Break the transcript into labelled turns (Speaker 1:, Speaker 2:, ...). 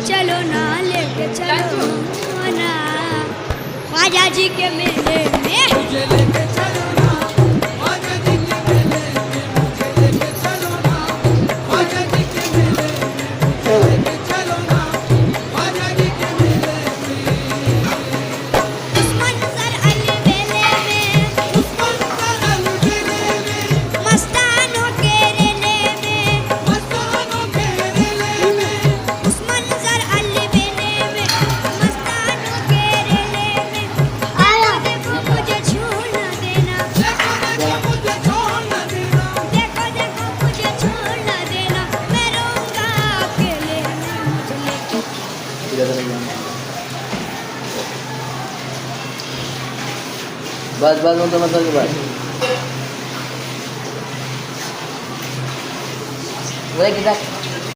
Speaker 1: चलो ना, लेके चलो ना ख्वाजा जी के मेले में।
Speaker 2: मुझे लेके चलो ना ख्वाजा जी के मेले में, मुझे लेके चलो ना ख्वाजा जी के मेले में, मुझे लेके चलो ना ख्वाजा जी के मेले में।
Speaker 1: उस मंजर अलबेले में,
Speaker 2: उस मंजर अलबेले में,
Speaker 1: मस्तानों के रेले में,
Speaker 2: मस्तानों के रेले में,
Speaker 1: उस मंजर अलबेले में, मस्तानों के रेले में। देखो देखो मुझे छू न देना,
Speaker 2: देखो देखो मुझे छोड़ न देना,
Speaker 1: देखो देखो मुझे छू न देना, मैं रहूंगा अकेले में, मुझे लेके
Speaker 3: बस बस मतलब के बाद बोले किधर